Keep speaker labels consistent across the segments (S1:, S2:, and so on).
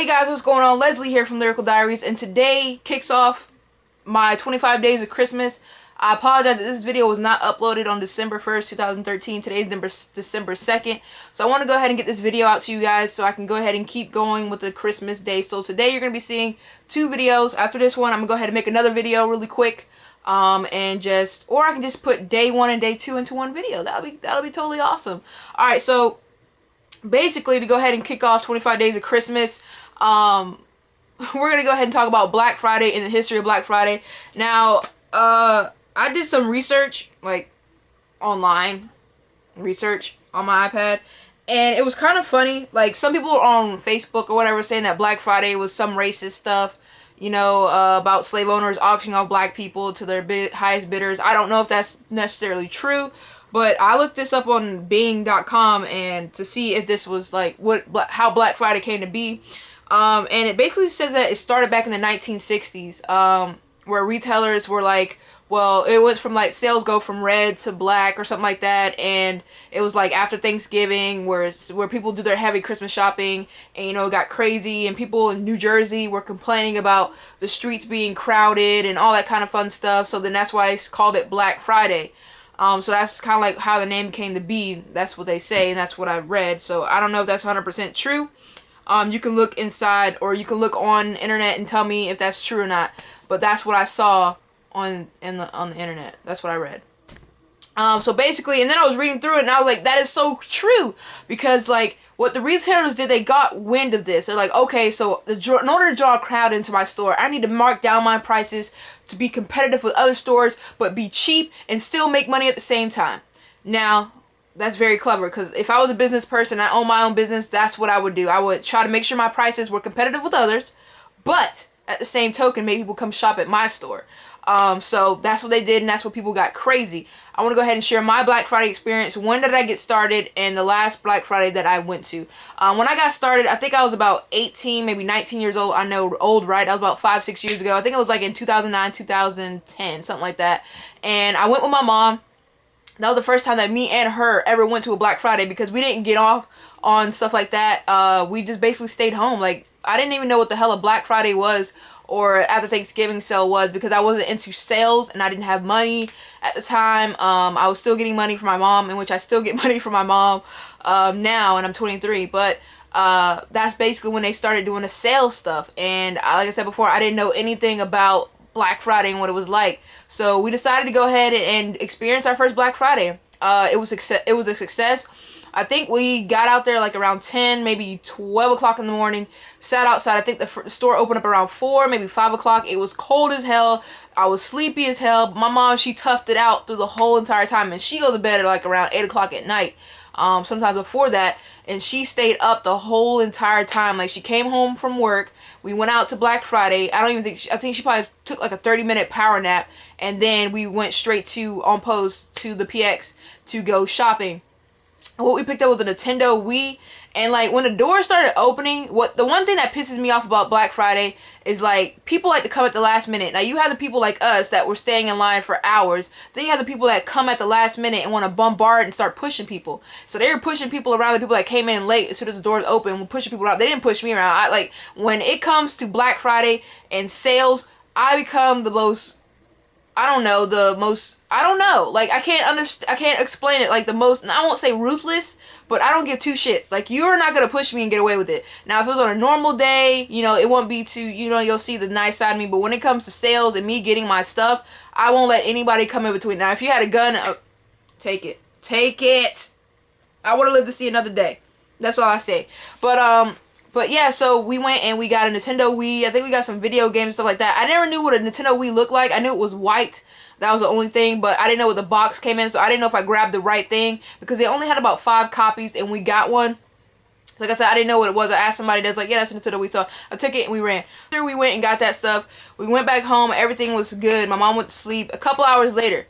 S1: Hey guys, what's going on? Leslie here from Lyrical Diaries, and today kicks off my 25 days of Christmas. I apologize that this video was not uploaded on December 1st, 2013. Today's December 2nd. So I want to go ahead and get this video out to you guys so I can go ahead and keep going with the Christmas day. So today you're going to be seeing two videos. After this one, I'm going to go ahead and make another video really quick. Or I can just put day one and day two into one video. That'll be totally awesome. Alright, so basically, to go ahead and kick off 25 days of Christmas, we're gonna go ahead and talk about Black Friday and the history of Black Friday. Now, I did some research, like online research on my iPad, and it was kind of funny. Like, some people on Facebook or whatever saying that Black Friday was some racist stuff, you know, about slave owners auctioning off black people to their highest bidders. I don't know if that's necessarily true, but I looked this up on Bing.com and to see if this was like how Black Friday came to be. And it basically says that it started back in the 1960s, where retailers were like, well, it went from like sales go from red to black or something like that, and it was like after Thanksgiving where people do their heavy Christmas shopping, and you know, it got crazy, and people in New Jersey were complaining about the streets being crowded and all that kind of fun stuff. So then that's why it's called it Black Friday. So that's kind of like how the name came to be. That's what they say, and that's what I read. So I don't know if that's 100% true. You can look inside, or you can look on the internet and tell me if that's true or not. But that's what I saw on the internet. That's what I read. So basically, and then I was reading through it, and I was like, that is so true, because like what the retailers did, they got wind of this. They're like, okay, so in order to draw a crowd into my store, I need to mark down my prices to be competitive with other stores, but be cheap and still make money at the same time. Now, that's very clever, because if I was a business person, I own my own business, that's what I would do. I would try to make sure my prices were competitive with others, but at the same token, make people come shop at my store. So that's what they did, and that's what people got crazy. I want to go ahead and share my Black Friday experience. When did I get started, and the last Black Friday that I went to. When I got started, I think I was about 18, maybe 19 years old. I know, old, right? That was about 5-6 years ago. I think it was like in 2009, 2010, something like that. And I went with my mom. That was the first time that me and her ever went to a Black Friday, because we didn't get off on stuff like that. We just basically stayed home. Like, I didn't even know what the hell a Black Friday was, or after Thanksgiving sale was, because I wasn't into sales and I didn't have money at the time. I was still getting money from my mom, in which I still get money from my mom now, and I'm 23. But that's basically when they started doing the sales stuff. And like I said before, I didn't know anything about Black Friday and what it was like. So we decided to go ahead and experience our first Black Friday. It was a success. I think we got out there like around 10, maybe 12 o'clock in the morning, sat outside. I think the store opened up around 4, maybe 5 o'clock. It was cold as hell. I was sleepy as hell. My mom, she toughed it out through the whole entire time, and she goes to bed at like around 8 o'clock at night, sometimes before that, and she stayed up the whole entire time. Like, she came home from work. We went out to Black Friday. I think she probably took like a 30-minute power nap, and then we went straight to, on post, to the PX to go shopping. What we picked up was a Nintendo Wii, and like when the doors started opening, the one thing that pisses me off about Black Friday is like people like to come at the last minute. Now, you have the people like us that were staying in line for hours. Then you have the people that come at the last minute and want to bombard and start pushing people. So they were pushing people around. The people that came in late, as soon as the doors opened, were pushing people around. They didn't push me around. Like, when it comes to Black Friday and sales, I become the most, like, I can't explain it, like, the most, I won't say ruthless, but I don't give two shits. Like, you're not gonna push me and get away with it. Now, if it was on a normal day, you know, it won't be too, you know, you'll see the nice side of me, but when it comes to sales and me getting my stuff, I won't let anybody come in between. Now, if you had a gun, take it. Take it! I want to live to see another day. That's all I say. But yeah, so we went and we got a Nintendo Wii. I think we got some video games and stuff like that. I never knew what a Nintendo Wii looked like. I knew it was white. That was the only thing, but I didn't know what the box came in, so I didn't know if I grabbed the right thing, because they only had about 5 copies, and we got one. Like I said, I didn't know what it was. I asked somebody that's like, yeah, that's a Nintendo Wii, so I took it and we ran. After we went and got that stuff, we went back home. Everything was good. My mom went to sleep. A couple hours later,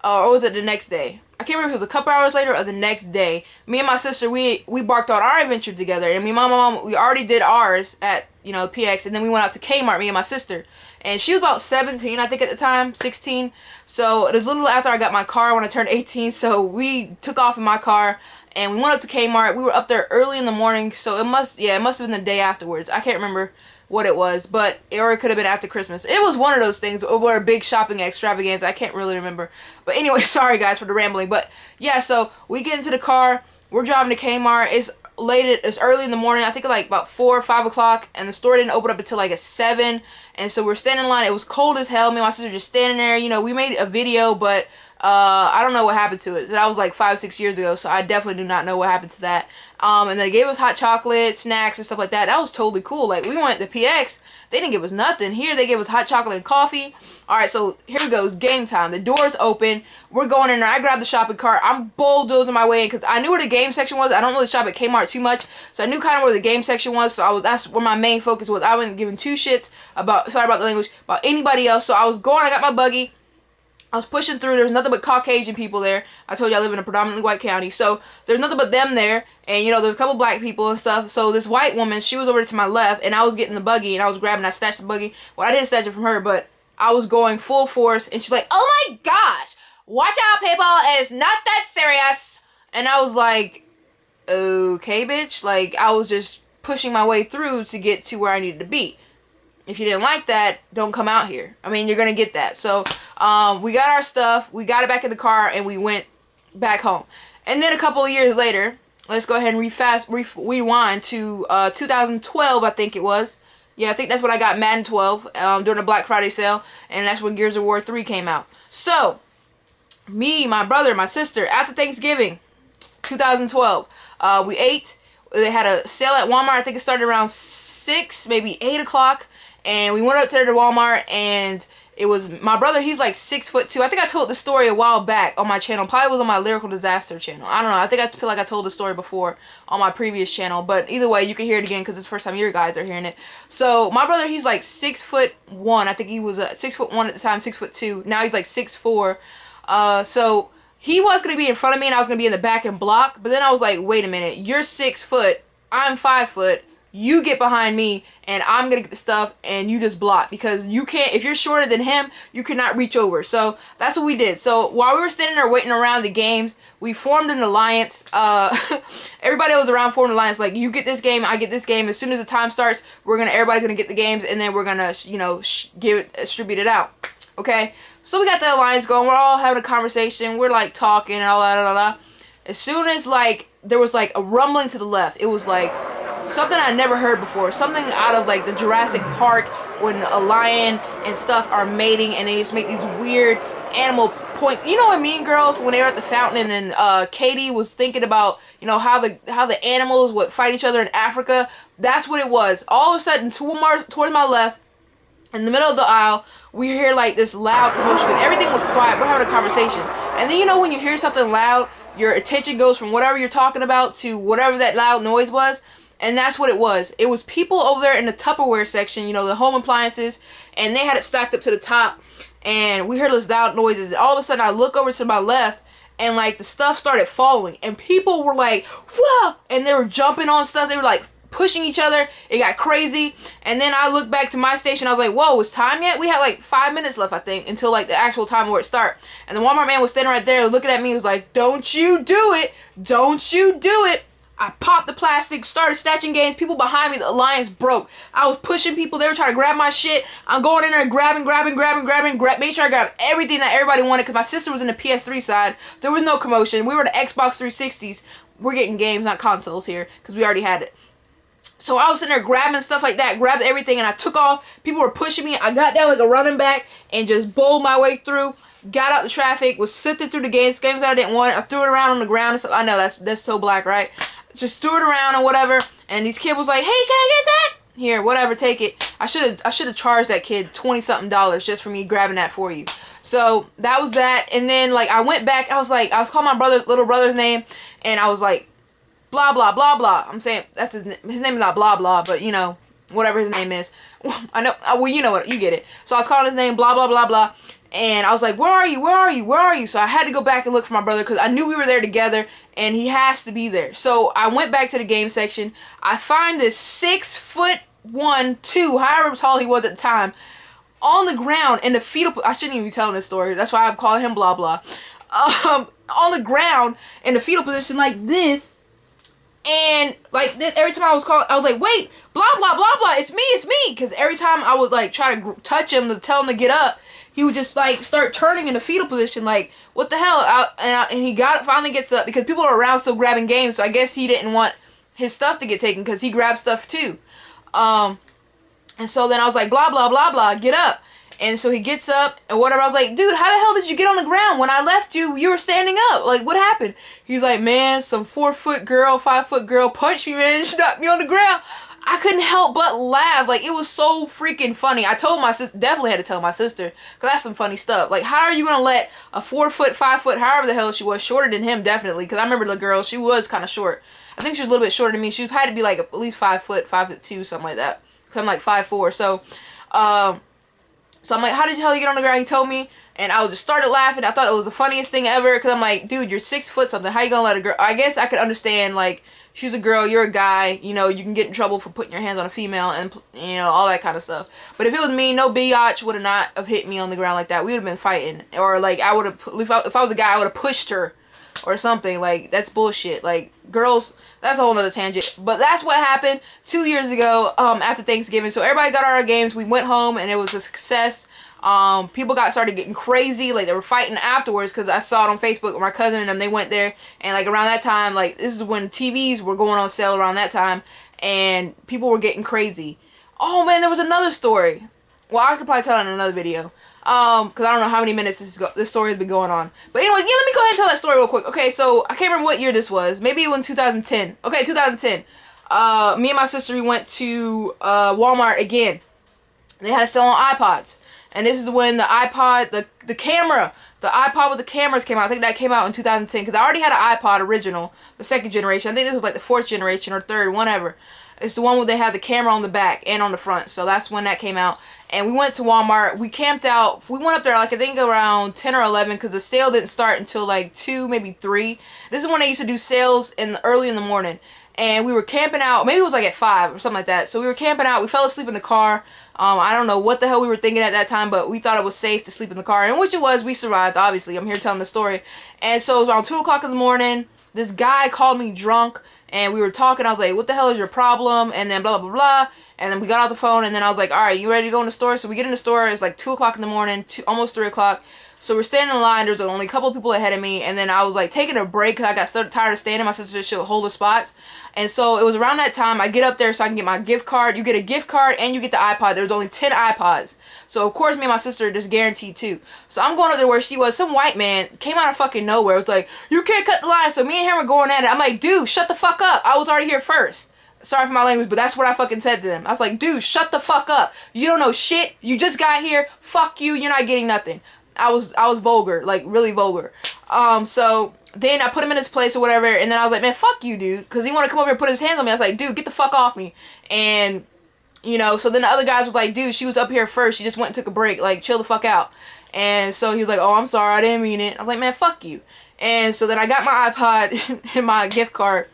S1: or was it the next day? I can't remember if it was a couple hours later or the next day. Me and my sister, we embarked on our adventure together, and me and my mom, we already did ours at, you know, PX, and then we went out to Kmart, me and my sister. And she was about 17, I think at the time, 16. So it was a little after I got my car when I turned 18. So we took off in my car and we went up to Kmart. We were up there early in the morning. So it must have been the day afterwards. I can't remember what it was, but or it could have been after Christmas. It was one of those things where a big shopping extravaganza. I can't really remember. But anyway, sorry guys for the rambling. But yeah, so we get into the car. We're driving to Kmart. It's early in the morning. I think like about 4 or 5 o'clock, and the store didn't open up until like at 7. And so we're standing in line. It was cold as hell. Me and my sister just standing there. You know, we made a video, but I don't know what happened to it. That was like 5-6 years ago, so I definitely do not know what happened to that. And they gave us hot chocolate, snacks, and stuff like that. That was totally cool. Like, we went to PX, they didn't give us nothing. Here, they gave us hot chocolate and coffee. Alright, so here it goes, game time. The door's open. We're going in there. I grabbed the shopping cart. I'm bulldozing my way in because I knew where the game section was. I don't really shop at Kmart too much, so I knew kind of where the game section was. So that's where my main focus was. I wasn't giving two shits about, sorry about the language, about anybody else. So I was going, I got my buggy. I was pushing through. There's nothing but Caucasian people there. I told you I live in a predominantly white county. So there's nothing but them there. And, you know, there's a couple black people and stuff. So this white woman, she was over to my left. And I was getting the buggy. And I was grabbing. I snatched the buggy. Well, I didn't snatch it from her. But I was going full force. And she's like, oh my gosh. Watch out, people. It's not that serious. And I was like, okay, bitch. Like, I was just pushing my way through to get to where I needed to be. If you didn't like that, don't come out here. I mean, you're going to get that. So, we got our stuff. We got it back in the car, and we went back home. And then a couple of years later, let's go ahead and rewind to 2012, I think it was. Yeah, I think that's when I got Madden 12 during the Black Friday sale. And that's when Gears of War 3 came out. So, me, my brother, my sister, after Thanksgiving, 2012, we ate. They had a sale at Walmart. I think it started around 6, maybe 8 o'clock. And we went up to Walmart, and it was my brother. He's like 6'2". I think I told the story a while back on my channel. Probably was on my Lyrical Disaster channel. I don't know. I feel like I told the story before on my previous channel. But either way, you can hear it again because it's the first time you guys are hearing it. So my brother, he's like 6'1". I think he was 6'1" at the time, 6'2". Now he's like 6'4". So he was gonna be in front of me, and I was gonna be in the back and block. But then I was like, wait a minute. You're 6 foot. I'm 5 foot. You get behind me, and I'm gonna get the stuff, and you just block, because you can't, if you're shorter than him, you cannot reach over. So that's what we did. So while we were standing there waiting around the games, we formed an alliance. Everybody was around formed an alliance, like, you get this game, I get this game. As soon as the time starts, everybody's gonna get the games, and then we're gonna, you know, distribute it out. Okay, so we got the alliance going. We're all having a conversation. We're like talking and all that. As soon as like there was like a rumbling to the left, it was like something I never heard before. Something out of like the Jurassic Park when a lion and stuff are mating, and they just make these weird animal points. You know what Mean Girls, when they were at the fountain, and Katie was thinking about, you know, how the animals would fight each other in Africa. That's what it was. All of a sudden, towards my left, in the middle of the aisle, we hear like this loud commotion, but everything was quiet. We're having a conversation. And then, you know, when you hear something loud, your attention goes from whatever you're talking about to whatever that loud noise was. And that's what it was. It was people over there in the Tupperware section, you know, the home appliances, and they had it stacked up to the top. And we heard those loud noises. And all of a sudden, I look over to my left, and like the stuff started falling. And people were like, whoa! And they were jumping on stuff. They were like pushing each other. It got crazy. And then I looked back to my station. I was like, whoa, was time yet? We had like 5 minutes left, I think, until like the actual time where it start. And the Walmart man was standing right there looking at me. He was like, don't you do it. Don't you do it. I popped the plastic, started snatching games. People behind me, the alliance broke. I was pushing people. They were trying to grab my shit. I'm going in there grabbing, made sure I grabbed everything that everybody wanted, because my sister was in the PS3 side. There was no commotion. We were the Xbox 360s. We're getting games, not consoles here, because we already had it. So I was sitting there grabbing stuff like that, grabbed everything, and I took off. People were pushing me. I got down like a running back and just bowled my way through. Got out the traffic, was sifting through the games that I didn't want. I threw it around on the ground and stuff. I know that's so black, right? Just threw it around and whatever. And these kid was like, "Hey, can I get that?" Here, whatever, take it. I should have charged that kid $20-something just for me grabbing that for you. So that was that. And then like I went back. I was calling my little brother's name, and I was like, blah blah blah blah. I'm saying that's his name is not blah blah, but you know, whatever his name is. I know. Well, you know what, you get it. So I was calling his name, blah blah blah blah. And I was like, where are you? Where are you? Where are you? So I had to go back and look for my brother, because I knew we were there together, and he has to be there. So I went back to the game section. I find this 6'1" 1, 2, however tall he was at the time, on the ground in the fetal. I shouldn't even be telling this story. That's why I'm calling him blah blah. On the ground in the fetal position like this. And like this, every time I was calling, I was like, wait, blah blah blah blah, it's me, because every time I would like try to touch him to tell him to get up, he would just like start turning in the fetal position, like what the hell? And he finally gets up because people are around still grabbing games, so I guess he didn't want his stuff to get taken because he grabbed stuff too. And so then I was like, blah blah blah blah, get up. And so he gets up and whatever. I was like, dude, how the hell did you get on the ground? When I left you, you were standing up. Like, what happened? He's like, man, some 4-foot girl, 5-foot girl punched me, man. She knocked me on the ground. I couldn't help but laugh. Like, it was so freaking funny. I told my sister, definitely had to tell my sister, because that's some funny stuff. Like, how are you going to let a 4-foot, 5-foot, however the hell she was, shorter than him, definitely. Because I remember the girl, she was kind of short. I think she was a little bit shorter than me. She had to be like at least 5 foot, 5'2", something like that. Because I'm like 5'4". So I'm like, how did you get on the ground? He told me, and I was just started laughing. I thought it was the funniest thing ever, because I'm like, dude, you're 6 foot something. How you gonna let a girl? I guess I could understand, like, she's a girl, you're a guy, you know, you can get in trouble for putting your hands on a female and, you know, all that kind of stuff. But if it was me, no biatch would have not have hit me on the ground like that. We would have been fighting. Or, like, I would have, if I was a guy, I would have pushed her or something. Like, that's bullshit. Like, girls, that's a whole nother tangent. But that's what happened 2 years ago after Thanksgiving. So everybody got our games. We went home, and it was a success. People started getting crazy, like they were fighting afterwards, because I saw it on Facebook with my cousin and them. They went there, and like around that time, like this is when TVs were going on sale around that time, and people were getting crazy. Oh man, there was another story. Well, I could probably tell it in another video, because I don't know how many minutes this story has been going on. But anyway, yeah, let me go ahead and tell that story real quick. Okay, so I can't remember what year this was. Maybe it was in 2010. Okay, 2010. Me and my sister, we went to Walmart again. They had a sale on iPods. And this is when the iPod, the camera, the iPod with the cameras came out. I think that came out in 2010, because I already had an iPod original, the 2nd generation. I think this was like the 4th generation or 3rd, whatever. It's the one where they had the camera on the back and on the front. So that's when that came out. And we went to Walmart. We camped out. We went up there like I think around 10 or 11, because the sale didn't start until like 2, maybe 3. This is when they used to do sales early in the morning. And we were camping out. Maybe it was like at 5 or something like that. So we were camping out. We fell asleep in the car. I don't know what the hell we were thinking at that time, but we thought it was safe to sleep in the car. And which it was. We survived, obviously. I'm here telling the story. And so it was around 2 o'clock in the morning. This guy called me drunk. And we were talking. I was like, what the hell is your problem? And then blah, blah, blah. And then we got off the phone. And then I was like, all right, you ready to go in the store? So we get in the store. It's like 2 o'clock in the morning. Almost 3 o'clock. So we're standing in line. There's only a couple of people ahead of me. And then I was like taking a break because I got so tired of standing. My sister should hold the spots. And so it was around that time. I get up there so I can get my gift card. You get a gift card and you get the iPod. There's only 10 iPods. So of course me and my sister just guaranteed 2. So I'm going up there where she was. Some white man came out of fucking nowhere. It was like, you can't cut the line. So me and him were going at it. I'm like, dude, shut the fuck up. I was already here first. Sorry for my language, but that's what I fucking said to them. I was like, dude, shut the fuck up. You don't know shit. You just got here. Fuck you. You're not getting nothing. I was vulgar, like really vulgar. So then I put him in his place or whatever, and then I was like, man, fuck you, dude, because he wanted to come over and put his hands on me. I was like, dude, get the fuck off me. And you know, so then the other guys was like, dude, she was up here first. She just went and took a break. Like, chill the fuck out. And so he was like, oh, I'm sorry, I didn't mean it. I was like, man, fuck you. And so then I got my iPod and my gift card.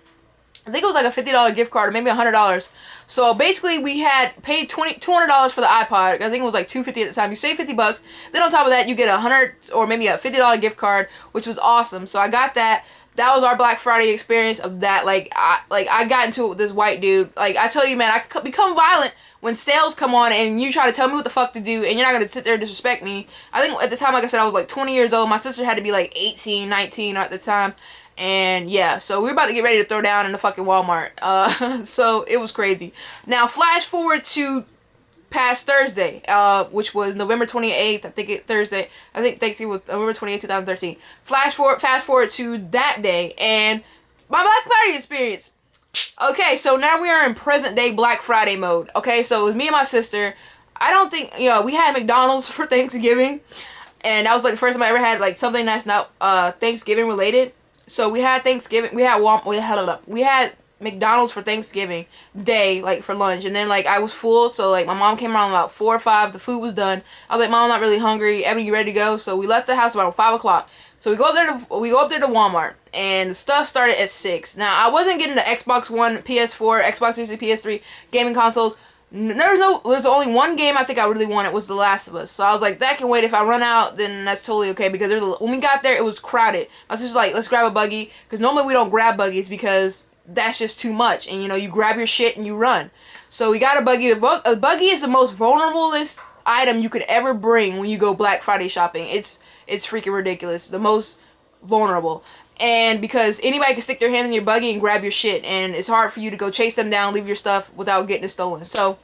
S1: I think it was like a $50 gift card or maybe $100. So basically we had paid $200 for the iPod. I think it was like $250 at the time. You save $50. Then on top of that you get $100 or maybe a $50 gift card, which was awesome. So I got that. That was our Black Friday experience of that. Like I got into it with this white dude. Like I tell you, man, I become violent when sales come on and you try to tell me what the fuck to do and you're not going to sit there and disrespect me. I think at the time, like I said, I was like 20 years old. My sister had to be like 18, 19 at the time. And yeah, so we were about to get ready to throw down in the fucking Walmart. So it was crazy. Now flash forward to past Thursday, which was November 28th. I think Thursday. I think Thanksgiving was November 28th, 2013. Fast forward to that day and my Black Friday experience. Okay, so now we are in present day Black Friday mode. Okay, so it was me and my sister. I don't think, you know, we had McDonald's for Thanksgiving. And that was like the first time I ever had like something that's not Thanksgiving related. So we had Thanksgiving, we had McDonald's for Thanksgiving Day, like for lunch, and then like I was full, so like my mom came around about 4 or 5, the food was done. I was like, Mom, I'm not really hungry. Evan, you ready to go? So we left the house around 5 o'clock. So we go up there to Walmart, and the stuff started at 6. Now I wasn't getting the Xbox One, PS4, Xbox 360, PS3 gaming consoles. There's only one game I think I really wanted was The Last of Us. So I was like, that can wait. If I run out, then that's totally okay, because when we got there, it was crowded. My sister's like, let's grab a buggy, because normally we don't grab buggies because that's just too much, and you grab your shit and you run. So we got a buggy. A buggy is the most vulnerablest item you could ever bring when you go Black Friday shopping. It's freaking ridiculous. The most vulnerable. And because anybody can stick their hand in your buggy and grab your shit, and it's hard for you to go chase them down, leave your stuff without getting it stolen. So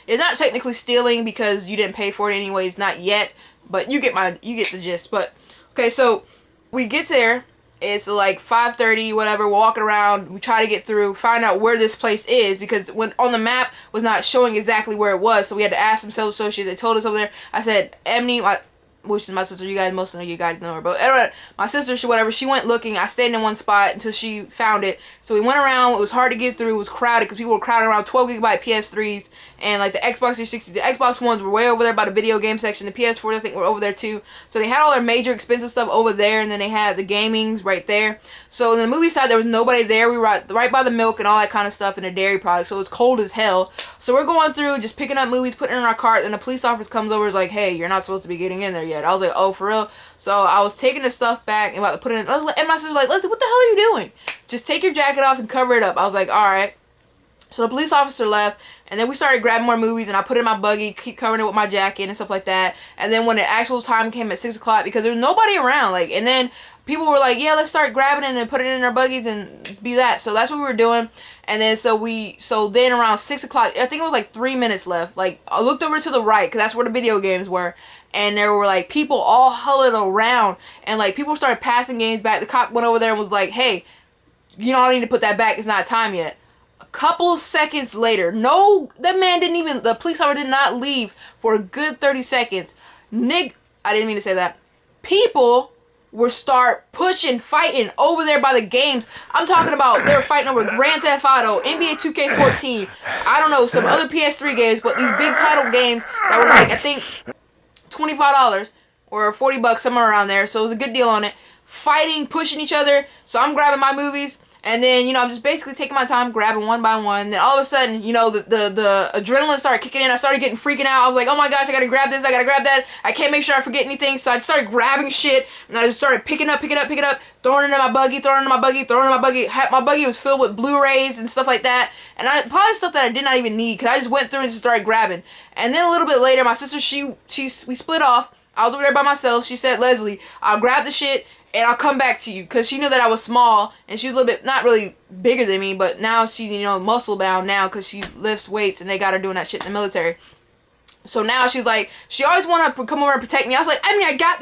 S1: it's not technically stealing because you didn't pay for it anyways, not yet, but you get the gist. But okay, so we get there. It's like 5:30, whatever. We're walking around. We try to get through, find out where this place is, because when on the map was not showing exactly where it was. So we had to ask some sales associates. They told us over there. I said, Emily, which is my sister. Most of you guys know her, but anyway, my sister, she went looking. I stayed in one spot until she found it. So we went around. It was hard to get through. It was crowded because people were crowding around 12 gigabyte PS3s and like the Xbox 360. The Xbox Ones were way over there by the video game section. The PS4s I think were over there too. So they had all their major expensive stuff over there, and then they had the gamings right there. So in the movie side, there was nobody there. We were right by the milk and all that kind of stuff and the dairy products. So it was cold as hell. So we're going through, just picking up movies, putting it in our cart, and the police officer comes over and is like, hey, you're not supposed to be getting in there yet. I was like, oh, for real? So I was taking the stuff back and about to put it in. And my sister was like, listen, what the hell are you doing? Just take your jacket off and cover it up. I was like, all right. So the police officer left, and then we started grabbing more movies, and I put it in my buggy, keep covering it with my jacket and stuff like that. And then when the actual time came at 6 o'clock, because there was nobody around, and then people were like, yeah, let's start grabbing it and put it in our buggies and be that. So that's what we were doing. And then so then around 6 o'clock, I think it was like 3 minutes left. I looked over to the right, because that's where the video games were. And there were people all huddled around, and people started passing games back. The cop went over there and was like, hey, you don't need to put that back. It's not time yet. A couple of seconds later, the police officer did not leave for a good 30 seconds. I didn't mean to say that. People were start pushing, fighting over there by the games. I'm talking about they were fighting over Grand Theft Auto, NBA 2K14, I don't know, some other PS3 games, but these big title games that were I think $25 or $40, somewhere around there. So it was a good deal on it. Fighting, pushing each other. So I'm grabbing my movies, and then I'm just basically taking my time, grabbing one by one. Then all of a sudden, the adrenaline started kicking in. I started getting freaking out. I was like, oh my gosh, I gotta grab this, I gotta grab that. I can't make sure I forget anything. So I started grabbing shit, and I just started picking up, throwing it in my buggy, throwing it in my buggy. My buggy was filled with Blu-rays and stuff like that, and probably stuff that I did not even need, because I just went through and just started grabbing. And then a little bit later, my sister, we split off. I was over there by myself. She said, Leslie, I'll grab the shit and I'll come back to you, because she knew that I was small, and she was a little bit, not really bigger than me, but now she, muscle bound now, because she lifts weights, and they got her doing that shit in the military. So now she's like, she always wanted to come over and protect me. I was like, I got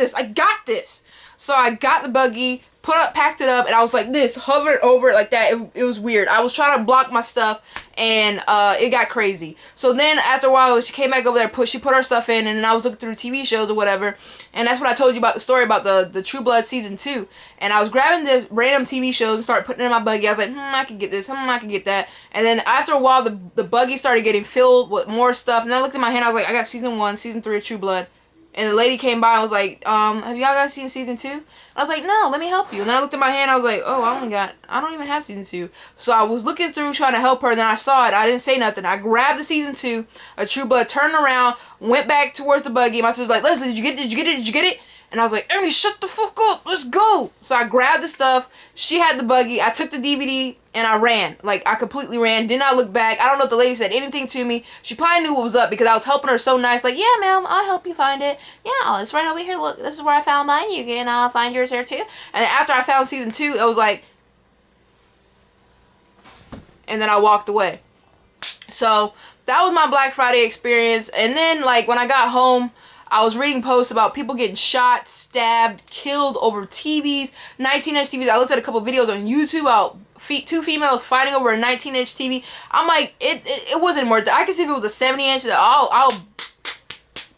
S1: this. So I got the buggy, packed it up, and I was like this, hovered over it like that. It was weird. I was trying to block my stuff, and it got crazy. So then after a while, she came back over there, she put her stuff in, and then I was looking through TV shows or whatever, and that's when I told you about the story about the True Blood season 2. And I was grabbing the random TV shows and started putting it in my buggy. I was like, I can get this, I can get that. And then after a while, the buggy started getting filled with more stuff, and I looked at my hand, I was like, I got season 1, season 3 of True Blood. And the lady came by and was like, have y'all guys seen season 2? I was like, no, let me help you. And then I looked at my hand, I was like, oh, I don't even have season 2. So I was looking through trying to help her, and then I saw it. I didn't say nothing. I grabbed the season 2 of True Blood, turned around, went back towards the buggy. My sister was like, Leslie, did you get it? And I was like, Emily, shut the fuck up. Let's go. So I grabbed the stuff. She had the buggy. I took the DVD and I ran. I completely ran. Did not look back. I don't know if the lady said anything to me. She probably knew what was up, because I was helping her so nice. Like, yeah, ma'am, I'll help you find it. Yeah, it's right over here. Look, this is where I found mine. You can find yours there too. And then after I found season 2, it was like, and then I walked away. So that was my Black Friday experience. And then when I got home, I was reading posts about people getting shot, stabbed, killed over TVs, 19-inch TVs. I looked at a couple videos on YouTube about 2 females fighting over a 19-inch TV. I'm like, it wasn't worth it. I can see if it was a 70-inch, I'll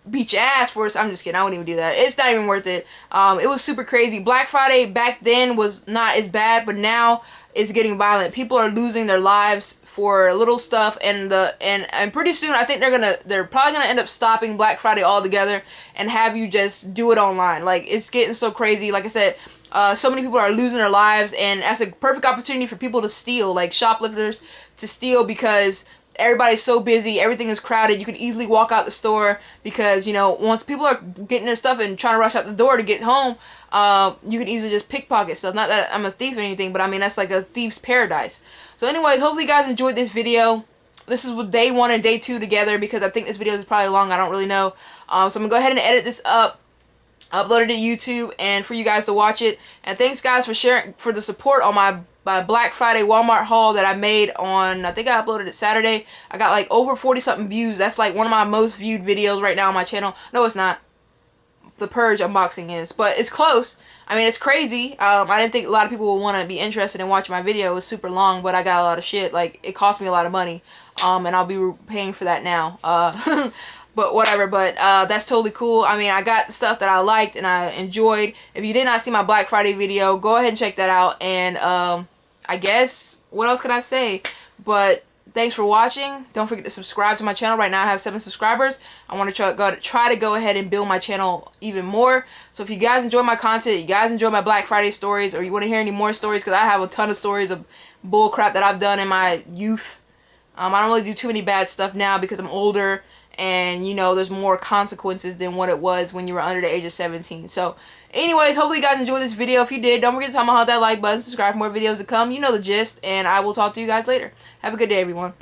S1: beat your ass for it. I'm just kidding. I wouldn't even do that. It's not even worth it. It was super crazy. Black Friday back then was not as bad, but now it's getting violent. People are losing their lives for little stuff, and pretty soon I think they're probably gonna end up stopping Black Friday altogether and have you just do it online. It's getting so crazy. Like I said, so many people are losing their lives, and that's a perfect opportunity for people to steal, shoplifters to steal, because everybody's so busy, everything is crowded, you can easily walk out the store because, you know, once people are getting their stuff and trying to rush out the door to get home, you can easily just pickpocket stuff. Not that I'm a thief or anything, but I mean, that's like a thief's paradise. So anyways, hopefully you guys enjoyed this video. This is with day 1 and day 2 together because I think this video is probably long. I don't really know. So I'm going to go ahead and edit this up, upload it to YouTube, and for you guys to watch it. And thanks, guys, for sharing, for the support on my Black Friday Walmart haul that I made on, I think I uploaded it Saturday. I got like over 40-something views. That's like one of my most viewed videos right now on my channel. No, it's not. The Purge unboxing is, but it's close. I mean, it's crazy. I didn't think a lot of people would want to be interested in watching my video. It was super long, but I got a lot of shit. Like, it cost me a lot of money, and I'll be paying for that now. But whatever, but that's totally cool. I mean, I got stuff that I liked and I enjoyed. If you did not see my Black Friday video, go ahead and check that out. And I guess, what else can I say? But thanks for watching. Don't forget to subscribe to my channel. Right now I have 7 subscribers. I want to try to go ahead and build my channel even more. So if you guys enjoy my content, you guys enjoy my Black Friday stories, or you want to hear any more stories, because I have a ton of stories of bull crap that I've done in my youth. I don't really do too many bad stuff now because I'm older, and you know, there's more consequences than what it was when you were under the age of 17. So anyways, hopefully you guys enjoyed this video. If you did, don't forget to hit that like button, subscribe for more videos to come. You know the gist, and I will talk to you guys later. Have a good day, everyone.